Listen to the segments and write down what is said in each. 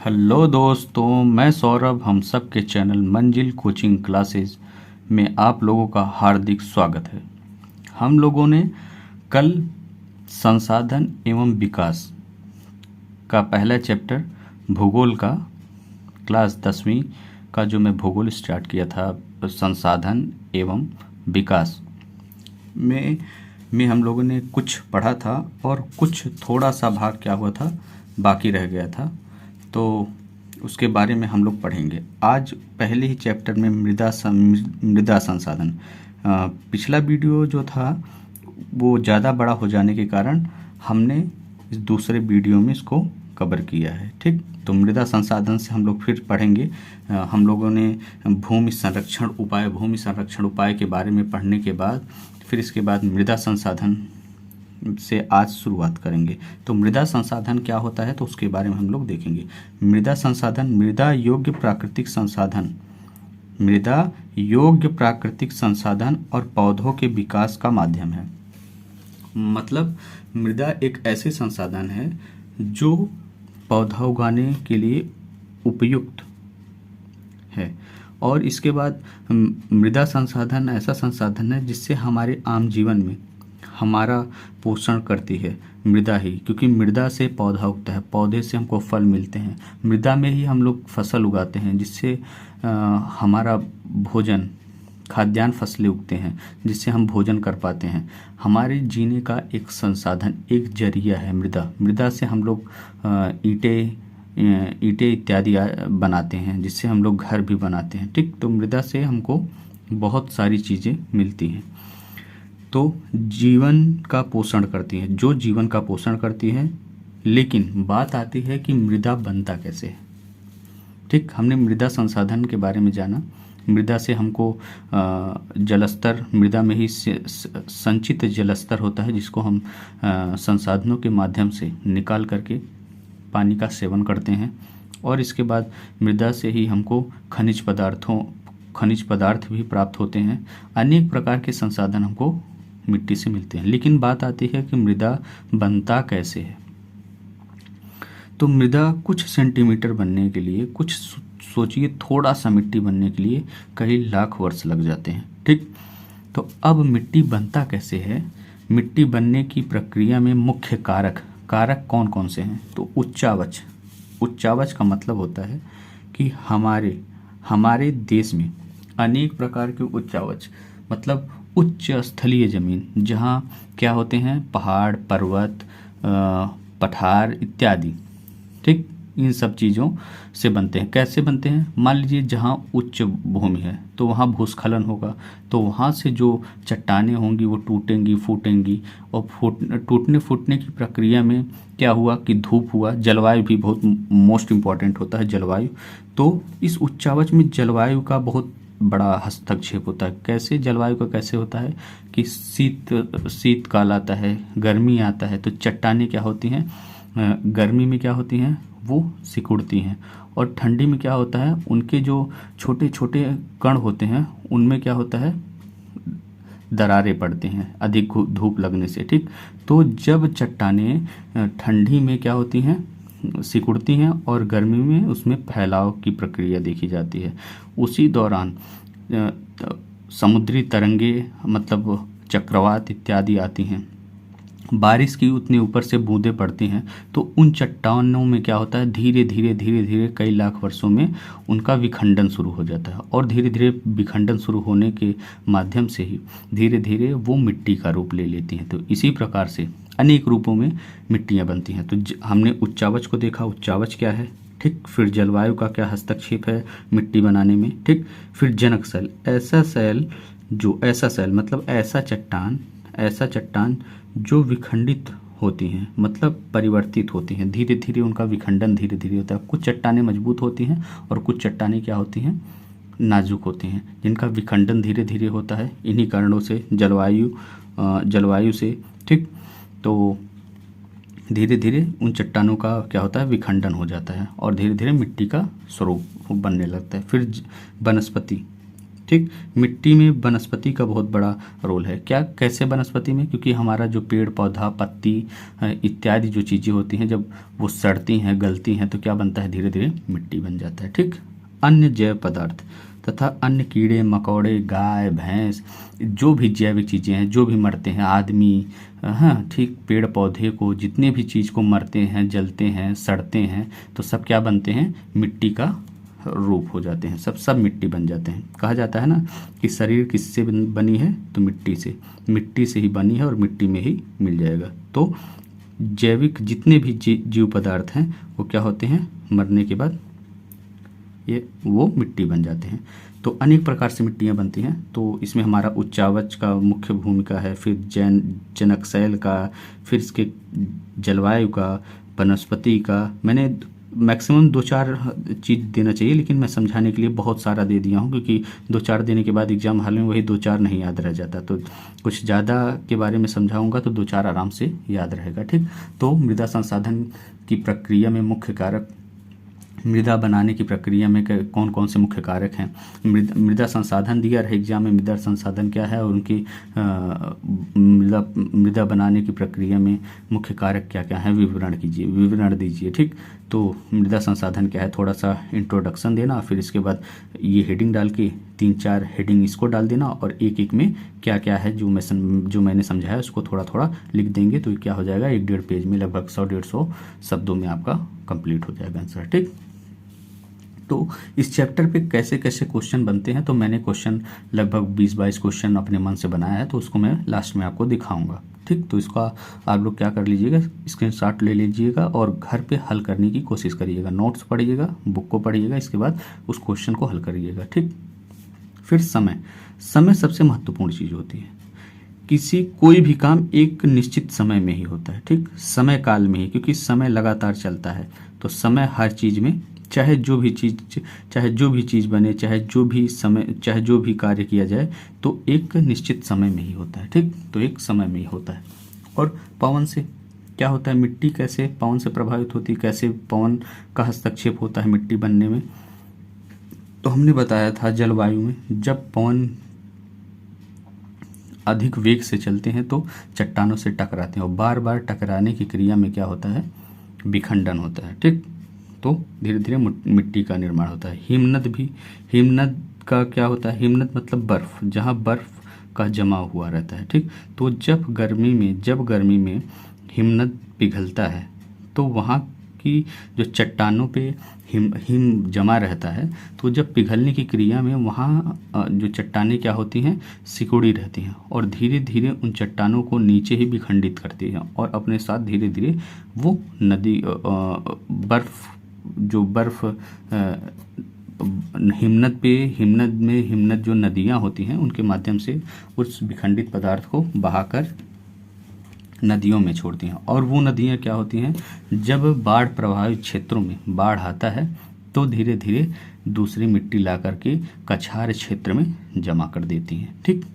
Hello दोस्तों, मैं सौरभ। हम सब के चैनल मंजिल कोचिंग क्लासेस में आप लोगों का हार्दिक स्वागत है। हम लोगों ने कल संसाधन एवं विकास का पहला चैप्टर भूगोल का क्लास 10वीं का जो मैं भूगोल स्टार्ट किया था संसाधन एवं विकास में हम लोगों ने कुछ पढ़ा था और कुछ थोड़ा सा भाग क्या हुआ था, बाकी रह गया था, तो उसके बारे में हम लोग पढ़ेंगे आज पहले ही चैप्टर में मृदा संसाधन। पिछला वीडियो जो था वो ज़्यादा बड़ा हो जाने के कारण हमने इस दूसरे वीडियो में इसको कवर किया है। ठीक, तो मृदा संसाधन से हम लोग फिर पढ़ेंगे। हम लोगों ने भूमि संरक्षण उपाय के बारे में पढ़ने के बाद फिर इसके बाद मृदा संसाधन से आज शुरुआत करेंगे। तो मृदा संसाधन क्या होता है तो उसके बारे में हम लोग देखेंगे। मृदा संसाधन मृदा योग्य प्राकृतिक संसाधन और पौधों के विकास का माध्यम है। मतलब मृदा एक ऐसे संसाधन है जो पौधा उगाने के लिए उपयुक्त है। और इसके बाद मृदा संसाधन ऐसा संसाधन है जिससे हमारे आम जीवन में हमारा पोषण करती है मृदा ही, क्योंकि मृदा से पौधा उगता है, पौधे से हमको फल मिलते हैं, मृदा में ही हम लोग फसल उगाते हैं जिससे हमारा भोजन खाद्यान्न फसलें उगते हैं जिससे हम भोजन कर पाते हैं। हमारे जीने का एक संसाधन, एक जरिया है मृदा से हम लोग ईंटें इत्यादि बनाते हैं जिससे हम लोग घर भी बनाते हैं। ठीक, तो मृदा से हमको बहुत सारी चीज़ें मिलती हैं तो जीवन का पोषण करती है, जो जीवन का पोषण करती है। लेकिन बात आती है कि मृदा बनता कैसे है। ठीक, हमने मृदा संसाधन के बारे में जाना। मृदा से हमको जलस्तर, मृदा में ही संचित जलस्तर होता है जिसको हम संसाधनों के माध्यम से निकाल करके पानी का सेवन करते हैं। और इसके बाद मृदा से ही हमको खनिज पदार्थ भी प्राप्त होते हैं। अनेक प्रकार के संसाधन हमको मिट्टी से मिलते हैं। लेकिन बात आती है कि मृदा बनता कैसे है। तो मृदा कुछ सेंटीमीटर बनने के लिए, कुछ सोचिए थोड़ा सा मिट्टी बनने के लिए कई लाख वर्ष लग जाते हैं। ठीक, तो अब मिट्टी बनता कैसे है। मिट्टी बनने की प्रक्रिया में मुख्य कारक कौन कौन से हैं तो उच्चावच का मतलब होता है कि हमारे देश में अनेक प्रकार के उच्चावच, मतलब उच्च स्थलीय जमीन, जहाँ क्या होते हैं पहाड़, पर्वत, पठार इत्यादि। ठीक, इन सब चीज़ों से बनते हैं। कैसे बनते हैं, मान लीजिए जहाँ उच्च भूमि है तो वहाँ भूस्खलन होगा, तो वहाँ से जो चट्टानें होंगी वो टूटेंगी फूटेंगी, और टूटने फूटने की प्रक्रिया में क्या हुआ कि धूप हुआ। जलवायु भी बहुत मोस्ट इम्पॉर्टेंट होता है जलवायु। तो इस उच्चावच में जलवायु का बहुत बड़ा हस्तक्षेप होता है। कैसे जलवायु का कैसे होता है कि शीत काल आता है, गर्मी आता है, तो चट्टानें क्या होती हैं, गर्मी में क्या होती हैं वो सिकुड़ती हैं, और ठंडी में क्या होता है उनके जो छोटे छोटे कण होते हैं उनमें क्या होता है दरारें पड़ते हैं अधिक धूप लगने से। ठीक, तो जब चट्टानें ठंडी में क्या होती हैं सिकुड़ती हैं और गर्मी में उसमें फैलाव की प्रक्रिया देखी जाती है। उसी दौरान समुद्री तरंगे, मतलब चक्रवात इत्यादि आती हैं, बारिश की उतनी ऊपर से बूंदें पड़ती हैं, तो उन चट्टानों में क्या होता है धीरे धीरे कई लाख वर्षों में उनका विखंडन शुरू हो जाता है। और धीरे धीरे विखंडन शुरू होने के माध्यम से ही धीरे धीरे वो मिट्टी का रूप ले लेती हैं। तो इसी प्रकार से अनेक रूपों में मिट्टियाँ बनती हैं। तो हमने उच्चावच को देखा, उच्चावच क्या है। ठीक, फिर जलवायु का क्या हस्तक्षेप है मिट्टी बनाने में। ठीक, फिर जनक सेल, ऐसा सेल मतलब ऐसा चट्टान जो विखंडित होती हैं, मतलब परिवर्तित होती हैं। धीरे धीरे उनका विखंडन धीरे धीरे होता है। कुछ चट्टानें मजबूत होती हैं और कुछ चट्टानें क्या होती हैं नाजुक होती हैं, जिनका विखंडन धीरे धीरे होता है। इन्हीं कारणों से जलवायु से, ठीक, तो धीरे धीरे उन चट्टानों का क्या होता है विखंडन हो जाता है और धीरे धीरे मिट्टी का स्वरूप बनने लगता है। फिर वनस्पति, ठीक। मिट्टी में वनस्पति का बहुत बड़ा रोल है। क्या, कैसे वनस्पति में? क्योंकि हमारा जो पेड़ पौधा, पत्ती इत्यादि जो चीज़ें होती हैं, जब वो सड़ती हैं, गलती हैं, तो क्या बनता है? धीरे धीरे मिट्टी बन जाता है। ठीक। अन्य जैव पदार्थ तथा अन्य कीड़े मकोड़े, गाय भैंस, जो भी जैविक चीज़ें हैं, जो भी मरते हैं, आदमी, हाँ ठीक, पेड़ पौधे को, जितने भी चीज़ को मरते हैं, जलते हैं, सड़ते हैं, तो सब क्या बनते हैं? मिट्टी का रूप हो जाते हैं। सब मिट्टी बन जाते हैं। कहा जाता है ना कि शरीर किससे बनी है? तो मिट्टी से। मिट्टी से ही बनी है और मिट्टी में ही मिल जाएगा। तो जैविक जितने भी जीव पदार्थ हैं वो क्या होते हैं? मरने के बाद वो मिट्टी बन जाते हैं। तो अनेक प्रकार से मिट्टियाँ बनती हैं। तो इसमें हमारा उच्चावच का मुख्य भूमिका है, फिर जनकशैल का, फिर इसके जलवायु का, वनस्पति का। मैंने मैक्सिमम 2-4 चीज़ देना चाहिए, लेकिन मैं समझाने के लिए बहुत सारा दे दिया हूँ, क्योंकि 2-4 देने के बाद एग्जाम हॉल में वही 2-4 नहीं याद रह जाता। तो कुछ ज़्यादा के बारे में समझाऊंगा तो 2-4 आराम से याद रहेगा। ठीक। तो मृदा संसाधन की प्रक्रिया में मुख्य कारक, मृदा बनाने की प्रक्रिया में कौन कौन से मुख्य कारक हैं? मृदा संसाधन दिया रहे एग्जाम में, मृदा संसाधन क्या है और उनकी मृदा बनाने की प्रक्रिया में मुख्य कारक क्या क्या हैं? विवरण कीजिए, विवरण दीजिए। ठीक। तो मृदा संसाधन क्या है, थोड़ा सा इंट्रोडक्शन देना, फिर इसके बाद ये हेडिंग डाल के 3-4 हेडिंग इसको डाल देना, और एक एक में क्या क्या है जो मैंने समझाया उसको थोड़ा थोड़ा लिख देंगे, तो क्या हो जाएगा? 1-1.5 पेज में लगभग 100-150 शब्दों में आपका कंप्लीट हो जाएगा आंसर। ठीक। तो इस चैप्टर पे कैसे कैसे क्वेश्चन बनते हैं, तो मैंने क्वेश्चन लगभग 20-22 क्वेश्चन अपने मन से बनाया है, तो उसको मैं लास्ट में आपको दिखाऊंगा। ठीक। तो इसका आप लोग क्या कर लीजिएगा, स्क्रीनशॉट ले लीजिएगा और घर पे हल करने की कोशिश करिएगा। नोट्स पढ़िएगा, बुक को पढ़िएगा, इसके बाद उस क्वेश्चन को हल करिएगा। ठीक। फिर समय सबसे महत्वपूर्ण चीज़ होती है। कोई भी काम एक निश्चित समय में ही होता है। ठीक। समय काल में ही, क्योंकि समय लगातार चलता है। तो समय हर चीज़ में, चाहे जो भी चीज़ बने, चाहे जो भी कार्य किया जाए, तो एक निश्चित समय में ही होता है। ठीक। तो एक समय में ही होता है। और पवन से क्या होता है? मिट्टी कैसे पवन से प्रभावित होती है? कैसे पवन का हस्तक्षेप होता है मिट्टी बनने में? तो हमने बताया था जलवायु में, जब पवन अधिक वेग से चलते हैं तो चट्टानों से टकराते हैं, और बार बार टकराने की क्रिया में क्या होता है? विखंडन होता है। ठीक। तो धीरे धीरे मिट्टी का निर्माण होता है। हिमनद का क्या होता है? हिमनद मतलब बर्फ, जहाँ बर्फ का जमा हुआ रहता है। ठीक। तो जब गर्मी में हिमनद पिघलता है, तो वहाँ की जो चट्टानों पे हिम जमा रहता है, तो जब पिघलने की क्रिया में वहाँ जो चट्टानें क्या होती हैं? सिकुड़ी रहती हैं, और धीरे धीरे उन चट्टानों को नीचे ही विखंडित करती हैं, और अपने साथ धीरे धीरे वो नदी बर्फ हिमनद जो नदियाँ होती हैं उनके माध्यम से उस विखंडित पदार्थ को बहाकर नदियों में छोड़ती हैं। और वो नदियाँ क्या होती हैं? जब बाढ़ प्रभावित क्षेत्रों में बाढ़ आता है, तो धीरे धीरे दूसरी मिट्टी ला करके कछार क्षेत्र में जमा कर देती हैं। ठीक।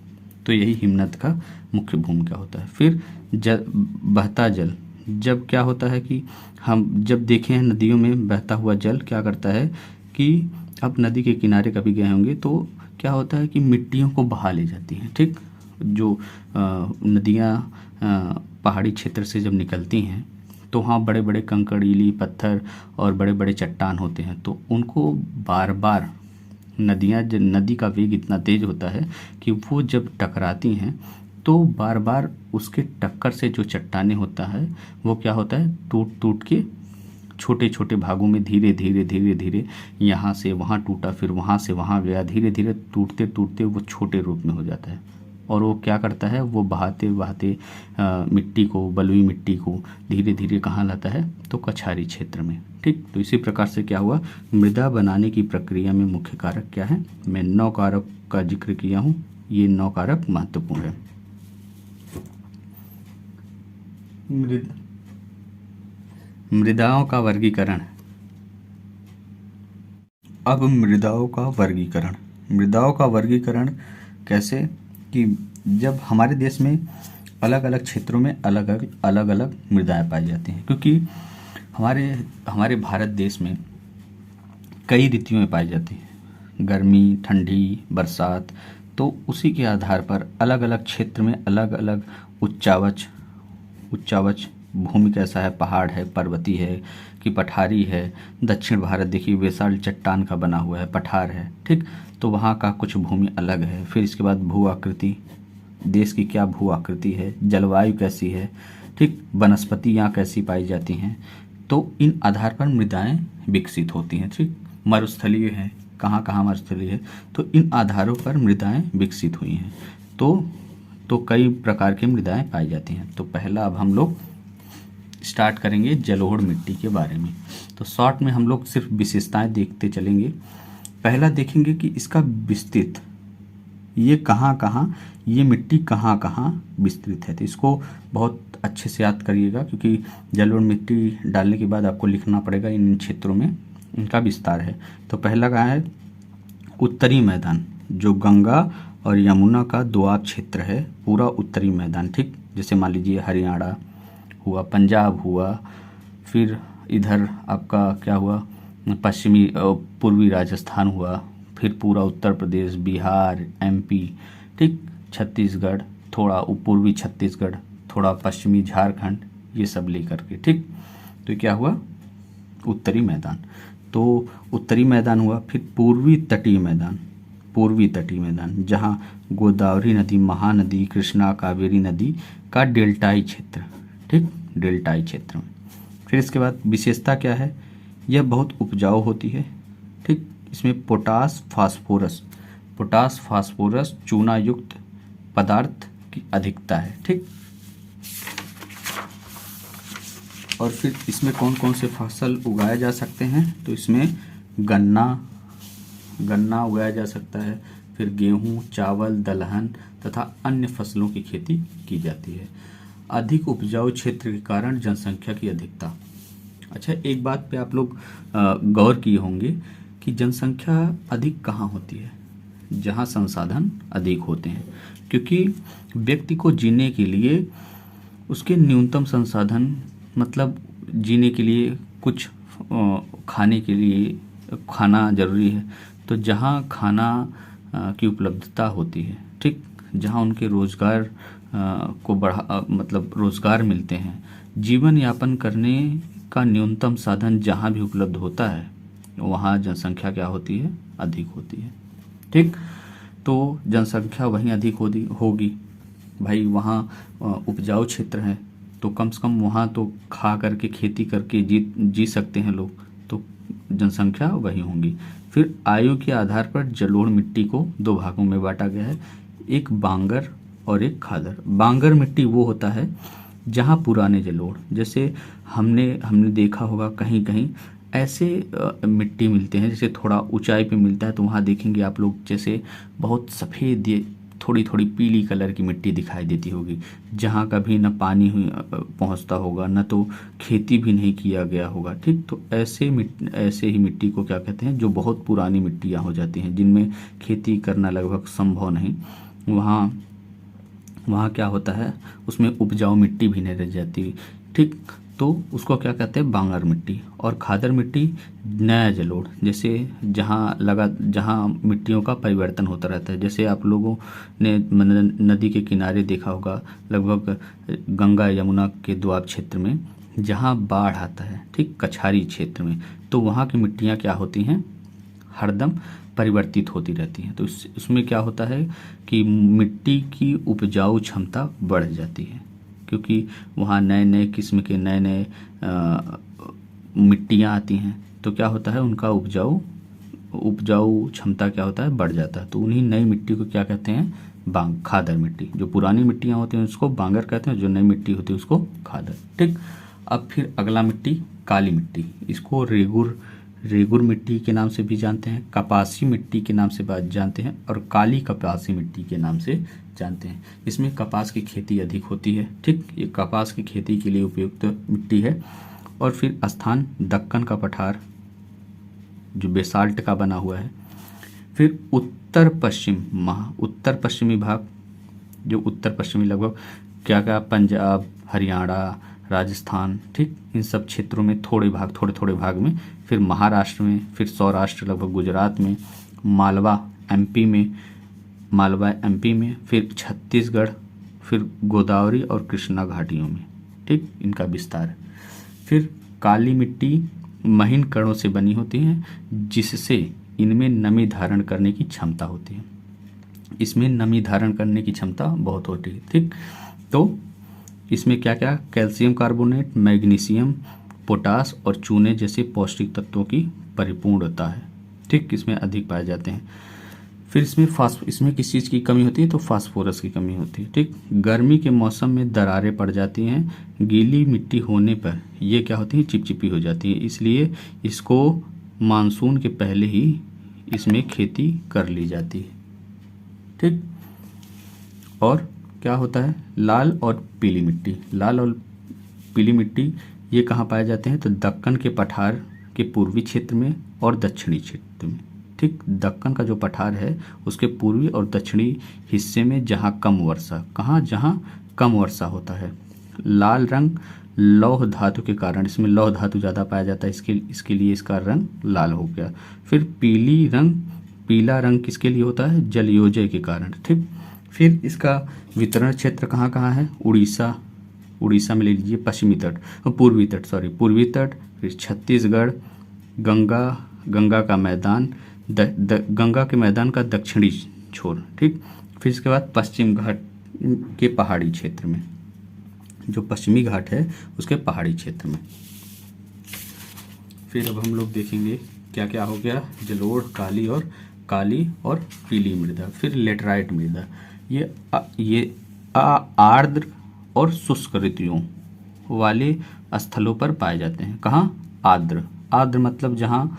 तो यही हिमनद का मुख्य भूमिका होता है। फिर बहता जल, जब क्या होता है कि हम जब देखे हैं नदियों में बहता हुआ जल क्या करता है कि अब नदी के किनारे कभी गए होंगे, तो क्या होता है कि मिट्टियों को बहा ले जाती हैं। ठीक। जो नदियाँ पहाड़ी क्षेत्र से जब निकलती हैं, तो वहाँ बड़े बड़े कंकड़ीली पत्थर और बड़े बड़े चट्टान होते हैं, तो उनको बार बार नदी का वेग इतना तेज होता है कि वो जब टकराती हैं, तो बार बार उसके टक्कर से जो चट्टानें होता है वो क्या होता है? टूट के छोटे छोटे भागों में धीरे यहाँ से वहाँ टूटा, फिर वहाँ से वहाँ गया, धीरे धीरे टूटते टूटते वो छोटे रूप में हो जाता है। और वो क्या करता है? वो बहाते मिट्टी को, बलुई मिट्टी को धीरे धीरे कहाँ लाता है? तो कछारी क्षेत्र में। ठीक। तो इसी प्रकार से क्या हुआ? मृदा बनाने की प्रक्रिया में मुख्य कारक क्या है? मैं 9 कारक का जिक्र किया हूँ। ये 9 कारक महत्वपूर्ण है। मृदाओं का वर्गीकरण। अब मृदाओं का वर्गीकरण कैसे? कि जब हमारे देश में अलग अलग क्षेत्रों में अलग अलग मृदाएं पाई जाती हैं, क्योंकि हमारे भारत देश में कई ऋतुएं पाई जाती हैं। गर्मी, ठंडी, बरसात, तो उसी के आधार पर अलग अलग क्षेत्र में अलग अलग उच्चावच उच्चावच भूमि कैसा है, पहाड़ है, पर्वतीय है कि पठारी है। दक्षिण भारत देखिए बेसाल्ट चट्टान का बना हुआ है, पठार है, ठीक, तो वहाँ का कुछ भूमि अलग है। फिर इसके बाद भू आकृति, देश की क्या भू आकृति है, जलवायु कैसी है, ठीक, वनस्पति यहाँ कैसी पाई जाती हैं, तो इन आधार पर मृदाएं विकसित होती हैं, ठीक। मरुस्थलीय है, कहाँ कहाँ मरुस्थलीय है, तो इन आधारों पर मृदाएं विकसित हुई हैं। तो कई प्रकार की मृदाएं पाई जाती हैं। तो पहला अब हम लोग स्टार्ट करेंगे जलोढ़ मिट्टी के बारे में। तो शॉर्ट में हम लोग सिर्फ विशेषताएं देखते चलेंगे। पहला देखेंगे कि इसका विस्तृत, ये कहाँ कहाँ, ये मिट्टी कहाँ कहाँ विस्तृत है। तो इसको बहुत अच्छे से याद करिएगा, क्योंकि जलोढ़ मिट्टी डालने के बाद आपको लिखना पड़ेगा इन क्षेत्रों में इनका विस्तार है। तो पहला कहाँ है, उत्तरी मैदान, जो गंगा और यमुना का दोआब क्षेत्र है, पूरा उत्तरी मैदान, ठीक। जैसे मान लीजिए हरियाणा हुआ, पंजाब हुआ, फिर इधर आपका क्या हुआ, पश्चिमी पूर्वी राजस्थान हुआ, फिर पूरा उत्तर प्रदेश, बिहार, एमपी, ठीक, छत्तीसगढ़, थोड़ा पूर्वी छत्तीसगढ़, थोड़ा पश्चिमी झारखंड, ये सब लेकर के, ठीक। तो क्या हुआ, उत्तरी मैदान। तो उत्तरी मैदान हुआ। फिर पूर्वी तटीय मैदान, जहाँ गोदावरी नदी, महानदी, कृष्णा, कावेरी नदी का डेल्टाई क्षेत्र, ठीक, डेल्टाई क्षेत्र में। फिर इसके बाद विशेषता क्या है, यह बहुत उपजाऊ होती है, ठीक। इसमें पोटास फास्फोरस चूना युक्त पदार्थ की अधिकता है, ठीक। और फिर इसमें कौन कौन से फसल उगाए जा सकते हैं, तो इसमें गन्ना उगाया जा सकता है, फिर गेहूं, चावल, दलहन तथा अन्य फसलों की खेती की जाती है। अधिक उपजाऊ क्षेत्र के कारण जनसंख्या की अधिकता। अच्छा, एक बात पे आप लोग गौर किए होंगे कि जनसंख्या अधिक कहाँ होती है, जहाँ संसाधन अधिक होते हैं, क्योंकि व्यक्ति को जीने के लिए उसके न्यूनतम संसाधन, मतलब जीने के लिए कुछ खाने के लिए खाना जरूरी है। तो जहाँ खाना की उपलब्धता होती है, ठीक, जहाँ उनके रोजगार को मतलब रोजगार मिलते हैं, जीवन यापन करने का न्यूनतम साधन जहाँ भी उपलब्ध होता है, वहाँ जनसंख्या क्या होती है, अधिक होती है, ठीक। तो जनसंख्या वहीं अधिक होगी भाई, वहाँ उपजाऊ क्षेत्र है, तो कम से कम वहाँ तो खा करके, खेती करके जी सकते हैं लोग, तो जनसंख्या वही होंगी। फिर आयु के आधार पर जलोढ़ मिट्टी को दो भागों में बांटा गया है, एक बांगर और एक खादर। बांगर मिट्टी वो होता है जहाँ पुराने जलोढ़, जैसे हमने देखा होगा कहीं कहीं ऐसे मिट्टी मिलते हैं, जैसे थोड़ा ऊंचाई पे मिलता है, तो वहाँ देखेंगे आप लोग जैसे बहुत सफ़ेद, थोड़ी थोड़ी पीली कलर की मिट्टी दिखाई देती होगी, जहाँ कभी न पानी पहुँचता होगा, न तो खेती भी नहीं किया गया होगा, ठीक। तो ऐसे ही मिट्टी को क्या कहते हैं, जो बहुत पुरानी मिट्टियाँ हो जाती हैं, जिनमें खेती करना लगभग संभव नहीं, वहाँ क्या होता है, उसमें उपजाऊ मिट्टी भी नहीं रह जाती, ठीक। तो उसको क्या कहते हैं, बांगर मिट्टी। और खादर मिट्टी नया जलोढ़, जैसे जहाँ मिट्टियों का परिवर्तन होता रहता है, जैसे आप लोगों ने नदी के किनारे देखा होगा, लगभग गंगा यमुना के दोआब क्षेत्र में जहाँ बाढ़ आता है, ठीक, कछारी क्षेत्र में, तो वहाँ की मिट्टियाँ क्या होती हैं, हरदम परिवर्तित होती रहती हैं। तो उसमें क्या होता है कि मिट्टी की उपजाऊ क्षमता बढ़ जाती है, क्योंकि वहाँ नए नए किस्म के नए मिट्टियाँ आती हैं, तो क्या होता है, उनका उपजाऊ क्षमता क्या होता है, बढ़ जाता है। तो उन्हीं नई मिट्टी को क्या कहते हैं, खादर मिट्टी। जो पुरानी मिट्टियाँ होती हैं उसको बांगर कहते हैं, जो नई मिट्टी होती है उसको खादर, ठीक। अब फिर अगला मिट्टी, काली मिट्टी, इसको रेगुर मिट्टी के नाम से भी जानते हैं, कपासी मिट्टी के नाम से जानते हैं, और काली कपासी मिट्टी के नाम से जानते हैं। इसमें कपास की खेती अधिक होती है, ठीक, ये कपास की खेती के लिए उपयुक्त मिट्टी है। और फिर स्थान, दक्कन का पठार जो बेसाल्ट का बना हुआ है। फिर उत्तर पश्चिमी भाग, जो उत्तर पश्चिमी लगभग क्या पंजाब, हरियाणा, राजस्थान, ठीक, इन सब क्षेत्रों में थोड़े थोड़े भाग में। फिर महाराष्ट्र में, फिर सौराष्ट्र लगभग गुजरात में, मालवा एमपी में, फिर छत्तीसगढ़, फिर गोदावरी और कृष्णा घाटियों में, ठीक, इनका विस्तार है। फिर काली मिट्टी महीन कणों से बनी होती है, जिससे इनमें नमी धारण करने की क्षमता होती है। इसमें नमी धारण करने की क्षमता बहुत होती है, ठीक। तो इसमें क्या क्या, कैल्शियम कार्बोनेट, मैग्नीशियम, पोटास और चूने जैसे पौष्टिक तत्वों की परिपूर्णता है, ठीक, इसमें अधिक पाए जाते हैं। फिर इसमें किस चीज़ की कमी होती है, तो फास्फोरस की कमी होती है, ठीक। गर्मी के मौसम में दरारें पड़ जाती हैं, गीली मिट्टी होने पर ये क्या होती है, चिपचिपी हो जाती है, इसलिए इसको मानसून के पहले ही इसमें खेती कर ली जाती है, ठीक। और क्या होता है, लाल और पीली मिट्टी ये कहाँ पाए जाते हैं, तो दक्कन के पठार के पूर्वी क्षेत्र में और दक्षिणी क्षेत्र में, ठीक। दक्कन का जो पठार है उसके पूर्वी और दक्षिणी हिस्से में जहाँ कम वर्षा होता है। लाल रंग लौह धातु के कारण, इसमें लौह धातु ज़्यादा पाया जाता है, इसके लिए इसका रंग लाल हो गया। फिर पीला रंग किसके लिए होता है, जलयोजय के कारण, ठीक। फिर इसका वितरण क्षेत्र कहाँ कहाँ है, उड़ीसा में ले लीजिए, पूर्वी तट, फिर छत्तीसगढ़, गंगा का मैदान, गंगा के मैदान का दक्षिणी छोर, ठीक। फिर इसके बाद पश्चिम घाट के पहाड़ी क्षेत्र में, जो पश्चिमी घाट है उसके पहाड़ी क्षेत्र में। फिर अब हम लोग देखेंगे क्या क्या हो गया, जलोढ़, काली और पीली मृदा। फिर लेटराइट मृदा, ये आर्द्र और शुष्क ऋतुओं वाले स्थलों पर पाए जाते हैं। कहाँ, आर्द्र मतलब जहाँ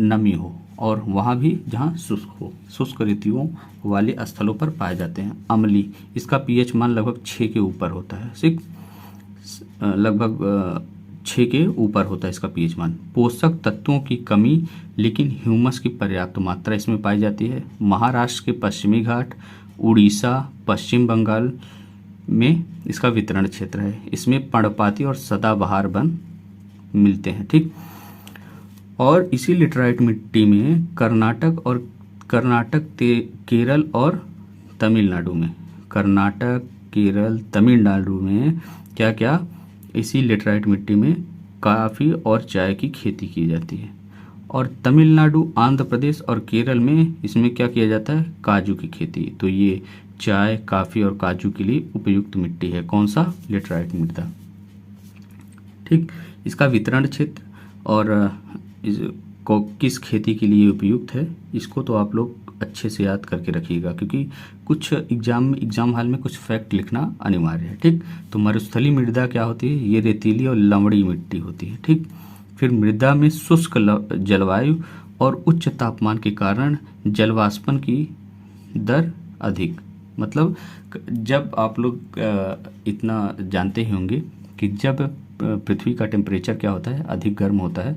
नमी हो, और वहाँ भी जहाँ शुष्क हो, शुष्क ऋतुओं वाले स्थलों पर पाए जाते हैं। अम्लीय, इसका पीएच मान लगभग 6 के ऊपर होता है, लगभग 6 के ऊपर होता है इसका पीएच मान। पोषक तत्वों की कमी लेकिन ह्यूमस की पर्याप्त मात्रा इसमें पाई जाती है। महाराष्ट्र के पश्चिमी घाट, उड़ीसा, पश्चिम बंगाल में इसका वितरण क्षेत्र है। इसमें पर्णपाती और सदाबहार वन मिलते हैं, ठीक। और इसी लेटराइट मिट्टी में केरल और तमिलनाडु में क्या क्या, इसी लेटराइट मिट्टी में काफ़ी और चाय की खेती की जाती है। और तमिलनाडु, आंध्र प्रदेश और केरल में इसमें क्या किया जाता है, काजू की खेती। तो ये चाय, काफ़ी और काजू के लिए उपयुक्त मिट्टी है, कौन सा, लेटराइट मृदा, ठीक। इसका वितरण क्षेत्र और इसको किस खेती के लिए उपयुक्त है, इसको तो आप लोग अच्छे से याद करके रखिएगा, क्योंकि कुछ एग्जाम हॉल में कुछ फैक्ट लिखना अनिवार्य है, ठीक। तो मरुस्थलीय मृदा क्या होती है, ये रेतीली और लवणीय मिट्टी होती है, ठीक। फिर मृदा में शुष्क जलवायु और उच्च तापमान के कारण जलवाष्पन की दर अधिक, मतलब जब आप लोग इतना जानते ही होंगे कि जब पृथ्वी का टेम्परेचर क्या होता है, अधिक गर्म होता है,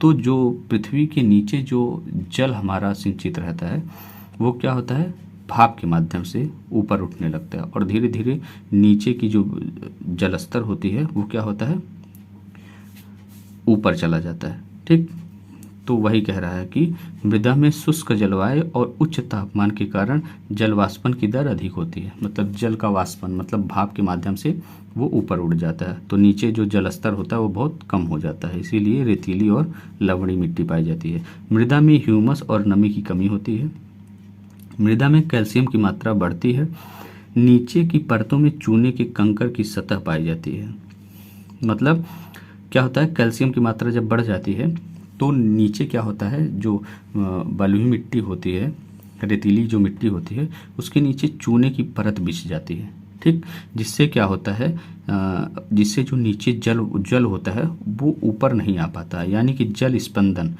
तो जो पृथ्वी के नीचे जो जल हमारा सिंचित रहता है वो क्या होता है, भाप के माध्यम से ऊपर उठने लगता है, और धीरे धीरे नीचे की जो जल स्तर होती है वो क्या होता है, ऊपर चला जाता है, ठीक। तो वही कह रहा है कि मृदा में शुष्क जलवायु और उच्च तापमान के कारण जलवाष्पन की दर अधिक होती है, मतलब जल का वाष्पन, मतलब भाप के माध्यम से वो ऊपर उड़ जाता है, तो नीचे जो जल स्तर होता है वो बहुत कम हो जाता है, इसीलिए रेतीली और लवणीय मिट्टी पाई जाती है। मृदा में ह्यूमस और नमी की कमी होती है। मृदा में कैल्शियम की मात्रा बढ़ती है। नीचे की परतों में चूने के कंकड़ की सतह पाई जाती है। मतलब क्या होता है, कैल्शियम की मात्रा जब बढ़ जाती है तो नीचे क्या होता है, जो बलुई मिट्टी होती है, रेतीली जो मिट्टी होती है, उसके नीचे चूने की परत बिछ जाती है, ठीक। जिससे क्या होता है, जिससे जो नीचे जल होता है वो ऊपर नहीं आ पाता, यानी कि जल स्पंदन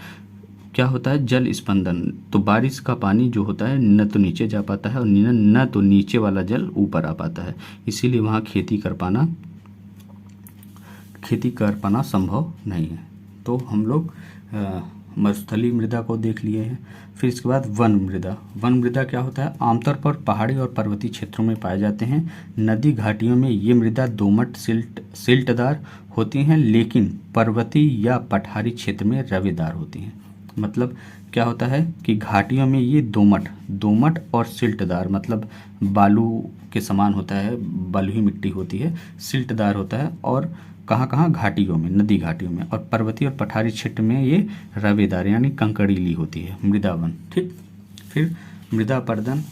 क्या होता है, जल स्पंदन। तो बारिश का पानी जो होता है न तो नीचे जा पाता है और न तो नीचे वाला जल ऊपर आ पाता है, इसीलिए वहाँ खेती कर पाना संभव नहीं है। तो हम लोग मरुस्थलीय मृदा को देख लिए हैं। फिर इसके बाद वन मृदा क्या होता है, आमतौर पर पहाड़ी और पर्वतीय क्षेत्रों में पाए जाते हैं। नदी घाटियों में ये मृदा दोमट सिल्टदार होती हैं, लेकिन पर्वतीय या पठारी क्षेत्र में रवेदार होती हैं। मतलब क्या होता है कि घाटियों में ये दोमट और सिल्टदार, मतलब बालू के समान होता है, बलुई मिट्टी होती है, सिल्टदार होता है। और कहाँ कहाँ, घाटियों में, नदी घाटियों में। और पर्वतीय और पठारी क्षेत्र में ये रवेदार यानी कंकड़ीली होती है, मृदावन। ठीक। फिर मृदा अपरदन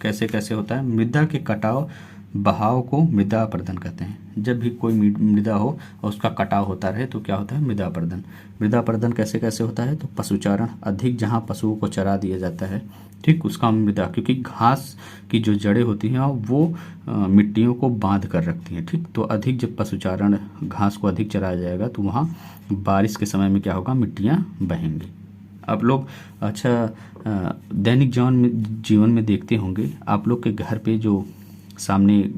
कैसे कैसे होता है? मृदा के कटाव बहाव को मृदा अपरदन कहते हैं। जब भी कोई मृदा हो और उसका कटाव होता रहे तो क्या होता है? मृदा अपरदन। मृदा अपरदन कैसे कैसे होता है? तो पशुचारण, अधिक जहाँ पशुओं को चरा दिया जाता है, ठीक, उसका मृदा, क्योंकि घास की जो जड़ें होती हैं वो मिट्टियों को बांध कर रखती हैं, ठीक। तो अधिक जब पशुचारण, घास को अधिक चराया जाएगा तो वहाँ बारिश के समय में क्या होगा? मिट्टियाँ बहेंगी। आप लोग अच्छा दैनिक जीवन में देखते होंगे, आप लोग के घर पे जो सामने,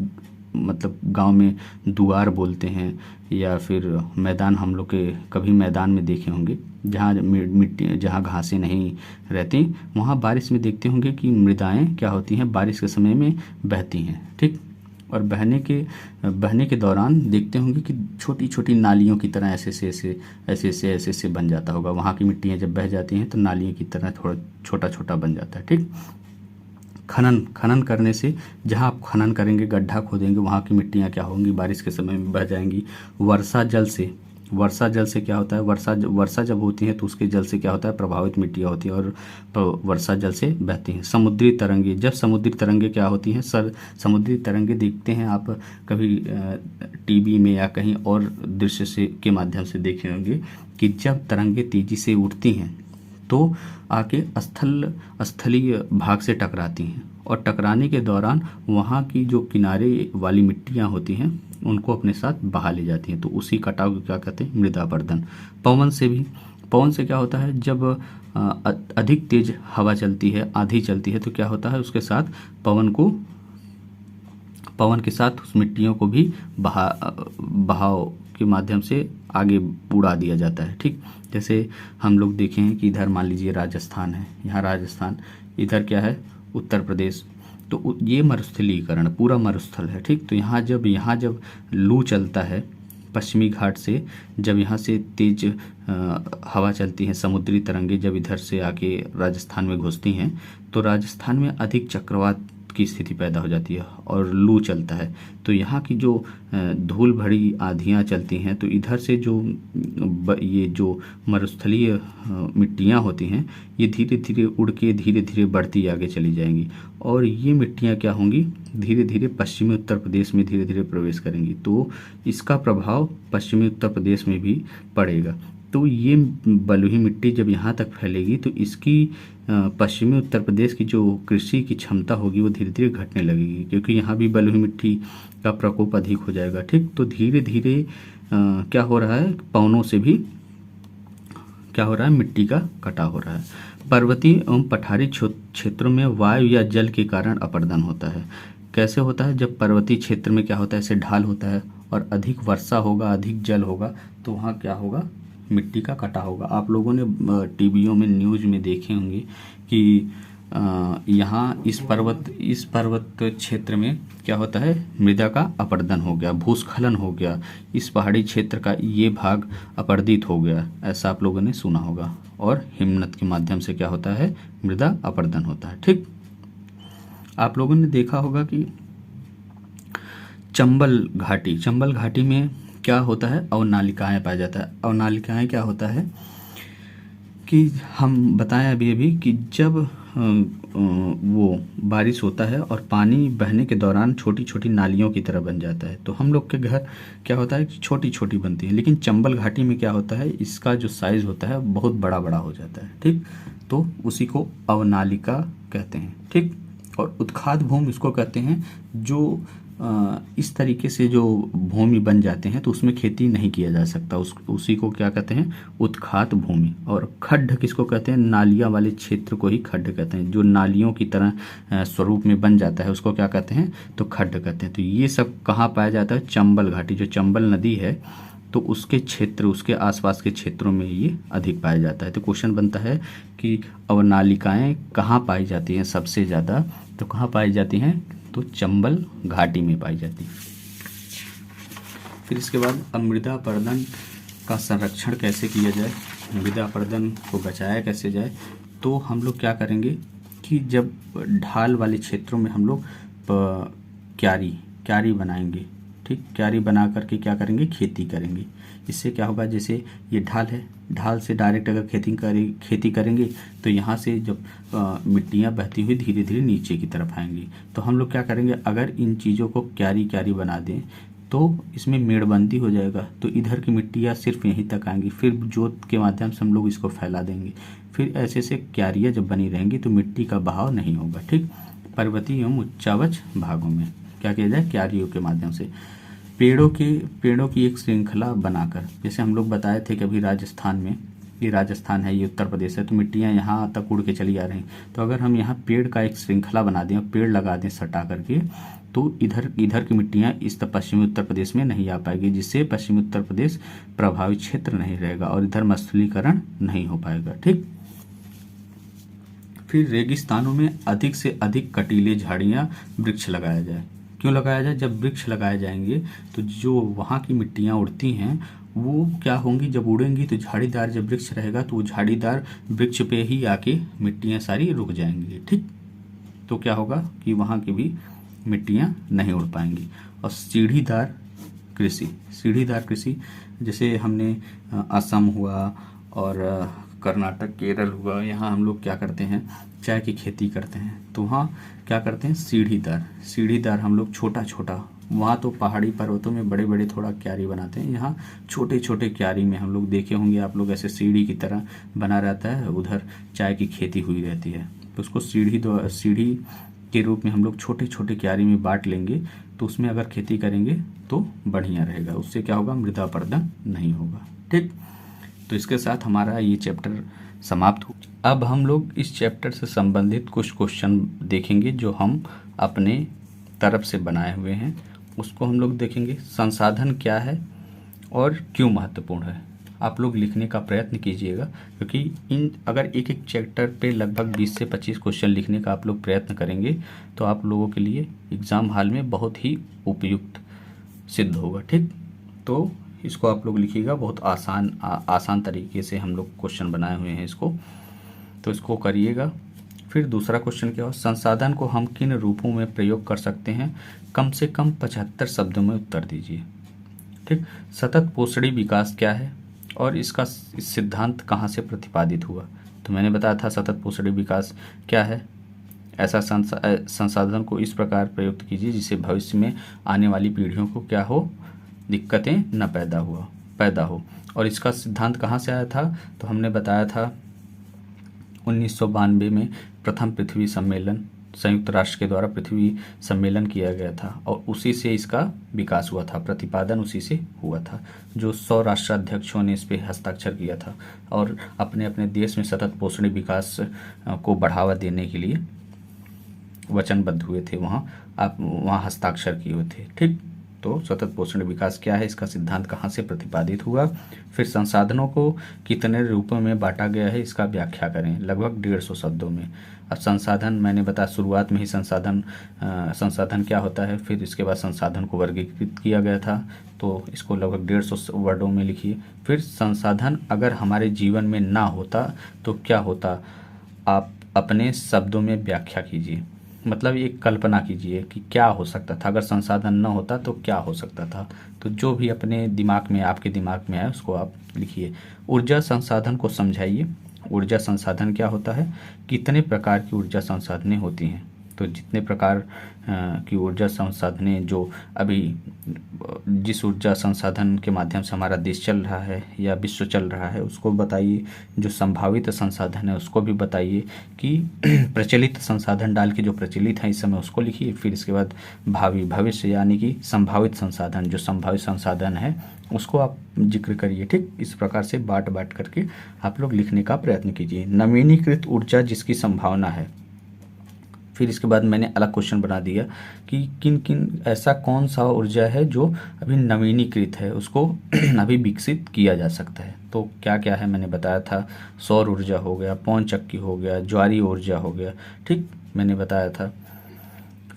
मतलब गांव में दुआर बोलते हैं, या फिर मैदान, हम लोग के कभी मैदान में देखे होंगे जहाँ मिट्टी, जहाँ घासें नहीं रहती, वहाँ बारिश में देखते होंगे कि मृदाएं क्या होती हैं? बारिश के समय में बहती हैं, ठीक। और बहने के दौरान देखते होंगे कि छोटी छोटी नालियों की तरह ऐसे बन जाता होगा। वहाँ की मिट्टियाँ जब बह जाती हैं तो नालियों की तरह थोड़ा छोटा छोटा बन जाता है, ठीक। खनन करने से, जहाँ आप खनन करेंगे, गड्ढा खोदेंगे, वहाँ की मिट्टियाँ क्या होंगी? बारिश के समय में बह जाएंगी। वर्षा जल से क्या होता है? वर्षा जब होती है तो उसके जल से क्या होता है? प्रभावित मिट्टियाँ होती हैं और वर्षा जल से बहती हैं। समुद्री तरंगे, जब समुद्री तरंगे क्या होती हैं? समुद्री तरंगे देखते हैं आप कभी टीवी में या कहीं और दृश्य से के माध्यम से देखे होंगे कि जब तरंगे तेजी से उठती हैं तो आके स्थलीय भाग से टकराती हैं, और टकराने के दौरान वहाँ की जो किनारे वाली मिट्टियाँ होती हैं उनको अपने साथ बहा ले जाती हैं। तो उसी कटाव को क्या कहते हैं? मृदा अपरदन। पवन से क्या होता है? जब अधिक तेज हवा चलती है, आंधी चलती है, तो क्या होता है? उसके साथ पवन के साथ उस मिट्टियों को भी बहाव के माध्यम से आगे उड़ा दिया जाता है, ठीक। जैसे हम लोग देखें हैं कि इधर मान लीजिए राजस्थान है, यहाँ राजस्थान, इधर क्या है? उत्तर प्रदेश। तो ये मरुस्थलीकरण, पूरा मरुस्थल है, ठीक। तो यहाँ जब लू चलता है पश्चिमी घाट से, जब यहाँ से तेज हवा चलती है, समुद्री तरंगे जब इधर से आके राजस्थान में घुसती हैं तो राजस्थान में अधिक चक्रवात की स्थिति पैदा हो जाती है और लू चलता है। तो यहाँ की जो धूल भरी आंधियाँ चलती हैं तो इधर से ये जो मरुस्थलीय मिट्टियाँ होती हैं ये धीरे धीरे उड़ के धीरे धीरे बढ़ती आगे चली जाएंगी, और ये मिट्टियाँ क्या होंगी? धीरे धीरे पश्चिमी उत्तर प्रदेश में धीरे धीरे प्रवेश करेंगी। तो इसका प्रभाव पश्चिमी उत्तर प्रदेश में भी पड़ेगा। तो ये बलुई मिट्टी जब यहाँ तक फैलेगी तो इसकी पश्चिमी उत्तर प्रदेश की जो कृषि की क्षमता होगी वो धीरे धीरे घटने लगेगी, क्योंकि यहाँ भी बलुई मिट्टी का प्रकोप अधिक हो जाएगा, ठीक। तो धीरे धीरे क्या हो रहा है? पवनों से भी क्या हो रहा है? मिट्टी का कटाव हो रहा है। पर्वतीय एवं पठारी क्षेत्रों में वायु या जल के कारण अपरदन होता है। कैसे होता है? जब पर्वतीय क्षेत्र में क्या होता है? ऐसे ढाल होता है और अधिक वर्षा होगा, अधिक जल होगा, तो वहाँ क्या होगा? मिट्टी का कटाव होगा। आप लोगों ने टीवियों में, न्यूज़ में देखे होंगे कि यहाँ इस पर्वत क्षेत्र में क्या होता है? मृदा का अपरदन हो गया, भूस्खलन हो गया, इस पहाड़ी क्षेत्र का ये भाग अपरदित हो गया, ऐसा आप लोगों ने सुना होगा। और हिमनद के माध्यम से क्या होता है? मृदा अपरदन होता है, ठीक। आप लोगों ने देखा होगा कि चंबल घाटी में क्या होता है? अवनालिकाएं पाया जाता है। अवनालिकाएं क्या होता है कि हम बताएं अभी कि जब वो बारिश होता है और पानी बहने के दौरान छोटी छोटी नालियों की तरह बन जाता है, तो हम लोग के घर क्या होता है कि छोटी छोटी बनती है, लेकिन चंबल घाटी में क्या होता है? इसका जो साइज़ होता है बहुत बड़ा बड़ा हो जाता है, ठीक। तो उसी को अवनालिका कहते हैं, ठीक। और उत्खाद भूमि इसको कहते हैं जो इस तरीके से जो भूमि बन जाते हैं तो उसमें खेती नहीं किया जा सकता, उसी को क्या कहते हैं? उत्खात भूमि। और खड्ड किसको कहते हैं? नालियाँ वाले क्षेत्र को ही खड्ड कहते हैं। जो नालियों की तरह स्वरूप में बन जाता है उसको क्या कहते हैं? तो खड्ड कहते हैं। तो ये सब कहाँ पाया जाता है? चंबल घाटी, जो चंबल नदी है तो उसके क्षेत्र, उसके आसपास के क्षेत्रों में ये अधिक पाया जाता है। तो क्वेश्चन बनता है कि अवनालिकाएँ कहाँ पाई जाती हैं सबसे ज़्यादा? तो कहाँ पाई जाती हैं? तो चंबल घाटी में पाई जाती है। फिर इसके बाद मृदा अपरदन का संरक्षण कैसे किया जाए? मृदा अपरदन को बचाया कैसे जाए, तो हम लोग क्या करेंगे कि जब ढाल वाले क्षेत्रों में हम लोग क्यारी बनाएंगे, ठीक, क्यारी बना करके क्या करेंगे, खेती करेंगे। इससे क्या होगा, जैसे ये ढाल है, ढाल से डायरेक्ट अगर खेती करेंगे तो यहाँ से जब मिट्टियाँ बहती हुई धीरे धीरे नीचे की तरफ आएंगी, तो हम लोग क्या करेंगे, अगर इन चीज़ों को क्यारी बना दें तो इसमें मेड़बंदी हो जाएगा, तो इधर की मिट्टियाँ सिर्फ यहीं तक आएंगी, फिर जोत के माध्यम से हम लोग इसको फैला देंगे, फिर ऐसे से क्यारियाँ जब बनी रहेंगी तो मिट्टी का बहाव नहीं होगा। ठीक, पर्वतीय एवं उच्चावच भागों में क्या किया जाए, क्यारियों के माध्यम से पेड़ों की एक श्रृंखला बनाकर, जैसे हम लोग बताए थे कि अभी राजस्थान में, ये राजस्थान है, ये उत्तर प्रदेश है, तो मिट्टियाँ यहाँ तक उड़ के चली आ रही हैं, तो अगर हम यहाँ पेड़ का एक श्रृंखला बना दें और पेड़ लगा दें सटा करके, तो इधर की मिट्टियाँ इस पश्चिमी उत्तर प्रदेश में नहीं आ पाएगी, जिससे पश्चिमी उत्तर प्रदेश प्रभावित क्षेत्र नहीं रहेगा और इधर मस्थलीकरण नहीं हो पाएगा। ठीक, फिर रेगिस्तानों में अधिक से अधिक कटीले झाड़ियाँ वृक्ष लगाया जाए। क्यों लगाया जाए, जब वृक्ष लगाए जाएंगे तो जो वहाँ की मिट्टियाँ उड़ती हैं वो क्या होंगी, जब उड़ेंगी तो झाड़ीदार जब वृक्ष रहेगा तो वो झाड़ीदार वृक्ष पे ही आके मिट्टियाँ सारी रुक जाएंगी। ठीक, तो क्या होगा कि वहाँ की भी मिट्टियाँ नहीं उड़ पाएंगी। और सीढ़ीदार कृषि जैसे हमने असम हुआ और कर्नाटक, केरल हुआ, यहाँ हम लोग क्या करते हैं, चाय की खेती करते हैं, तो वहाँ क्या करते हैं, सीढ़ीदार हम लोग छोटा, वहाँ तो पहाड़ी पर्वतों में बड़े बड़े थोड़ा क्यारी बनाते हैं, यहाँ छोटे छोटे क्यारी में हम लोग देखे होंगे आप लोग, ऐसे सीढ़ी की तरह बना रहता है, उधर चाय की खेती हुई रहती है, तो उसको सीढ़ी के रूप में हम लोग छोटे छोटे क्यारी में बांट लेंगे, तो उसमें अगर खेती करेंगे तो बढ़िया रहेगा, उससे क्या होगा, मृदा अपरदन नहीं होगा। ठीक, तो इसके साथ हमारा ये चैप्टर समाप्त हो। अब हम लोग इस चैप्टर से संबंधित कुछ क्वेश्चन देखेंगे जो हम अपने तरफ से बनाए हुए हैं, उसको हम लोग देखेंगे। संसाधन क्या है और क्यों महत्वपूर्ण है, आप लोग लिखने का प्रयत्न कीजिएगा, क्योंकि अगर एक चैप्टर पे लगभग 20 से 25 क्वेश्चन लिखने का आप लोग प्रयत्न करेंगे तो आप लोगों के लिए एग्ज़ाम हाल में बहुत ही उपयुक्त सिद्ध होगा। ठीक, तो इसको आप लोग लिखिएगा, बहुत आसान तरीके से हम लोग क्वेश्चन बनाए हुए हैं इसको, तो इसको करिएगा। फिर दूसरा क्वेश्चन क्या हो, संसाधन को हम किन रूपों में प्रयोग कर सकते हैं, कम से कम 75 शब्दों में उत्तर दीजिए। ठीक, सतत पोषणी विकास क्या है और इसका सिद्धांत कहाँ से प्रतिपादित हुआ, तो मैंने बताया था सतत पोषणी विकास क्या है, ऐसा संसाधन को इस प्रकार प्रयुक्त कीजिए जिससे भविष्य में आने वाली पीढ़ियों को क्या हो, दिक्कतें न पैदा हो। और इसका सिद्धांत कहाँ से आया था, तो हमने बताया था 1992 में प्रथम पृथ्वी सम्मेलन, संयुक्त राष्ट्र के द्वारा पृथ्वी सम्मेलन किया गया था और उसी से इसका विकास हुआ था, प्रतिपादन उसी से हुआ था, जो 100 राष्ट्राध्यक्षों ने इस पर हस्ताक्षर किया था और अपने अपने देश में सतत पोषणी विकास को बढ़ावा देने के लिए वचनबद्ध हुए थे, वहाँ हस्ताक्षर किए हुए थे। ठीक, तो सतत पोषण विकास क्या है, इसका सिद्धांत कहाँ से प्रतिपादित हुआ, फिर संसाधनों को कितने रूपों में बांटा गया है, इसका व्याख्या करें लगभग 150 शब्दों में। अब संसाधन मैंने बताया शुरुआत में ही, संसाधन क्या होता है, फिर इसके बाद संसाधन को वर्गीकृत किया गया था, तो इसको लगभग 150 वर्डों में लिखिए। फिर संसाधन अगर हमारे जीवन में ना होता तो क्या होता, आप अपने शब्दों में व्याख्या कीजिए, मतलब एक कल्पना कीजिए कि क्या हो सकता था, अगर संसाधन न होता तो क्या हो सकता था, तो जो भी अपने दिमाग में, आपके दिमाग में आए उसको आप लिखिए। ऊर्जा संसाधन को समझाइए, ऊर्जा संसाधन क्या होता है, कितने प्रकार की ऊर्जा संसाधनें होती हैं, तो जितने प्रकार की ऊर्जा संसाधनें जो अभी जिस ऊर्जा संसाधन के माध्यम से हमारा देश चल रहा है या विश्व चल रहा है उसको बताइए, जो संभावित संसाधन है उसको भी बताइए, कि प्रचलित संसाधन डाल के जो प्रचलित है इस समय उसको लिखिए, फिर इसके बाद भविष्य यानी कि संभावित संसाधन, जो संभावित संसाधन है उसको आप जिक्र करिए। ठीक, इस प्रकार से बांट करके आप लोग लिखने का प्रयत्न कीजिए। नवीनीकृत ऊर्जा जिसकी संभावना है, फिर इसके बाद मैंने अलग क्वेश्चन बना दिया कि किन ऐसा कौन सा ऊर्जा है जो अभी नवीनीकृत है, उसको अभी विकसित किया जा सकता है, तो क्या क्या है मैंने बताया था, सौर ऊर्जा हो गया, पवन चक्की हो गया, ज्वारीय ऊर्जा हो गया। ठीक, मैंने बताया था।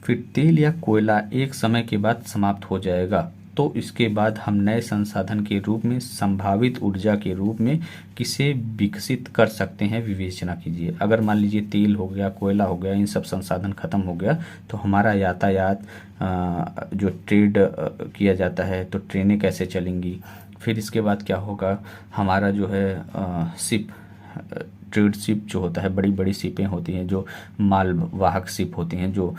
फिर तेल या कोयला एक समय के बाद समाप्त हो जाएगा तो इसके बाद हम नए संसाधन के रूप में संभावित ऊर्जा के रूप में किसे विकसित कर सकते हैं, विवेचना कीजिए। अगर मान लीजिए तेल हो गया, कोयला हो गया, इन सब संसाधन खत्म हो गया तो हमारा यातायात जो ट्रेड किया जाता है तो ट्रेनें कैसे चलेंगी। फिर इसके बाद क्या होगा, हमारा जो है शिप, ट्रेड शिप जो होता है, बड़ी बड़ी शिपें होती हैं जो माल वाहक शिप होती हैं जो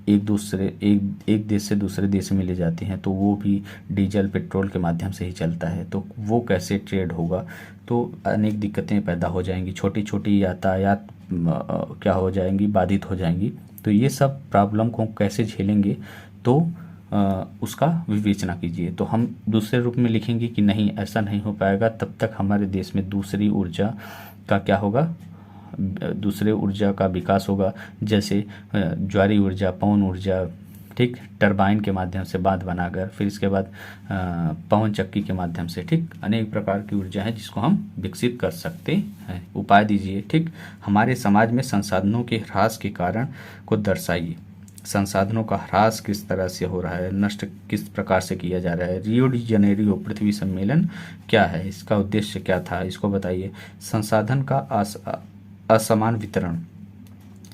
एक देश से दूसरे देश में ले जाती हैं, तो वो भी डीजल पेट्रोल के माध्यम से ही चलता है, तो वो कैसे ट्रेड होगा। तो अनेक दिक्कतें पैदा हो जाएंगी, छोटी छोटी यातायात क्या हो जाएंगी, बाधित हो जाएंगी। तो ये सब प्रॉब्लम को कैसे झेलेंगे, तो उसका विवेचना कीजिए। तो हम दूसरे रूप में लिखेंगे कि नहीं, ऐसा नहीं हो पाएगा, तब तक हमारे देश में दूसरी ऊर्जा का क्या होगा, दूसरे ऊर्जा का विकास होगा, जैसे ज्वारी ऊर्जा, पवन ऊर्जा, ठीक, टरबाइन के माध्यम से बांध बनाकर, फिर इसके बाद पवन चक्की के माध्यम से, ठीक, अनेक प्रकार की ऊर्जा है जिसको हम विकसित कर सकते हैं। उपाय दीजिए, ठीक। हमारे समाज में संसाधनों के ह्रास के कारण को दर्शाइए। संसाधनों का ह्रास किस तरह से हो रहा है, नष्ट किस प्रकार से किया जा रहा है। रियो डी जनेरियो पृथ्वी सम्मेलन क्या है, इसका उद्देश्य क्या था, इसको बताइए। संसाधन का असमान वितरण,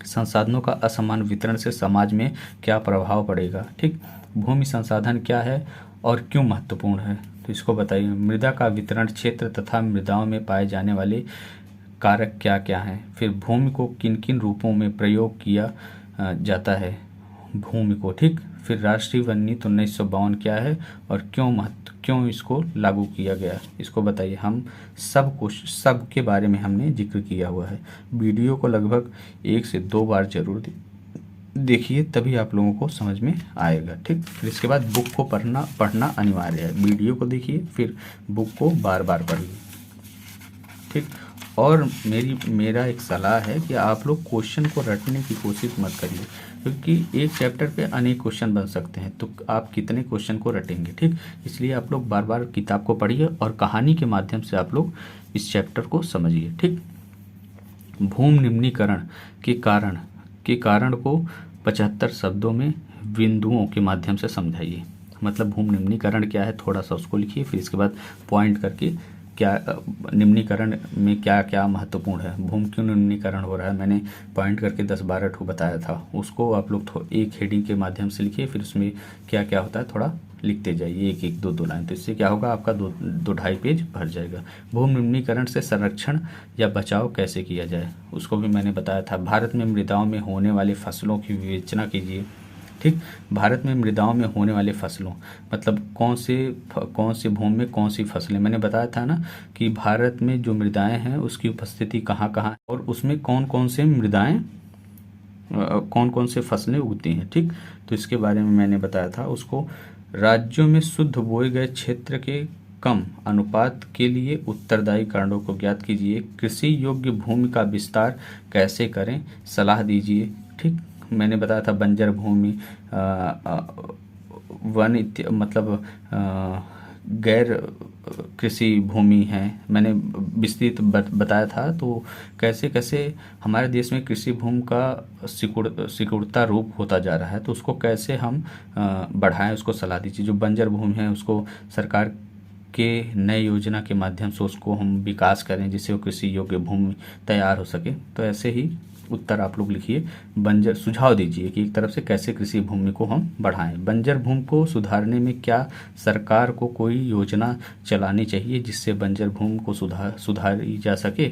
संसाधनों का असमान वितरण से समाज में क्या प्रभाव पड़ेगा, ठीक। भूमि संसाधन क्या है और क्यों महत्वपूर्ण है, तो इसको बताइए। मृदा का वितरण क्षेत्र तथा मृदाओं में पाए जाने वाले कारक क्या क्या हैं। फिर भूमि को किन किन रूपों में प्रयोग किया जाता है, भूमि को, ठीक। फिर राष्ट्रीय वन नीति 1952 क्या है और क्यों इसको लागू किया गया, इसको बताइए। हम सब के बारे में हमने जिक्र किया हुआ है। वीडियो को लगभग 1 से 2 बार जरूर देखिए, तभी आप लोगों को समझ में आएगा, ठीक। फिर इसके बाद बुक को पढ़ना अनिवार्य है। वीडियो को देखिए, फिर बुक को बार बार पढ़िए, ठीक। और मेरा एक सलाह है कि आप लोग क्वेश्चन को रटने की कोशिश मत करिए, क्योंकि एक चैप्टर पे अनेक क्वेश्चन बन सकते हैं, तो आप कितने क्वेश्चन को रटेंगे, ठीक। इसलिए आप लोग बार बार किताब को पढ़िए और कहानी के माध्यम से आप लोग इस चैप्टर को समझिए, ठीक। भूमि निम्नीकरण के कारण को 75 शब्दों में बिंदुओं के माध्यम से समझाइए। मतलब भूमि निम्नीकरण क्या है, थोड़ा सा उसको लिखिए, फिर इसके बाद पॉइंट करके क्या निम्नीकरण में क्या क्या महत्वपूर्ण है, भूमि क्यों निम्नीकरण हो रहा है, मैंने पॉइंट करके 10-12 ठो बताया था, उसको आप लोग एक हेडिंग के माध्यम से लिखिए, फिर उसमें क्या क्या होता है थोड़ा लिखते जाइए, एक एक 2-2 लाइन। तो इससे क्या होगा, आपका 2-2.5 पेज भर जाएगा। भूमि निम्नीकरण से संरक्षण या बचाव कैसे किया जाए, उसको भी मैंने बताया था। भारत में मृदाओं में होने वाले फसलों की विवेचना कीजिए, ठीक। भारत में मृदाओं में होने वाले फसलों मतलब कौन से भूमि में कौन सी फसलें, मैंने बताया था ना कि भारत में जो मृदाएं हैं उसकी उपस्थिति कहाँ कहाँ है और उसमें कौन कौन से मृदाएं कौन कौन से फसलें उगती हैं, ठीक। तो इसके बारे में मैंने बताया था। उसको राज्यों में शुद्ध बोए गए क्षेत्र के कम अनुपात के लिए उत्तरदायी कारणों को ज्ञात कीजिए। कृषि योग्य भूमि का विस्तार कैसे करें, सलाह दीजिए, ठीक। मैंने बताया था बंजर भूमि, वन मतलब गैर कृषि भूमि है, मैंने विस्तृत बताया था। तो कैसे कैसे हमारे देश में कृषि भूमि का सिकुड़ता रूप होता जा रहा है, तो उसको कैसे हम बढ़ाएं, उसको सलाह दीजिए। जो बंजर भूमि है उसको सरकार के नए योजना के माध्यम से उसको हम विकास करें जिससे वो कृषि योग्य भूमि तैयार हो सके। तो ऐसे ही उत्तर आप लोग लिखिए। बंजर सुझाव दीजिए कि एक तरफ से कैसे कृषि भूमि को हम बढ़ाएं। बंजर भूमि को सुधारने में क्या सरकार को कोई योजना चलानी चाहिए जिससे बंजर भूमि को सुधारी जा सके।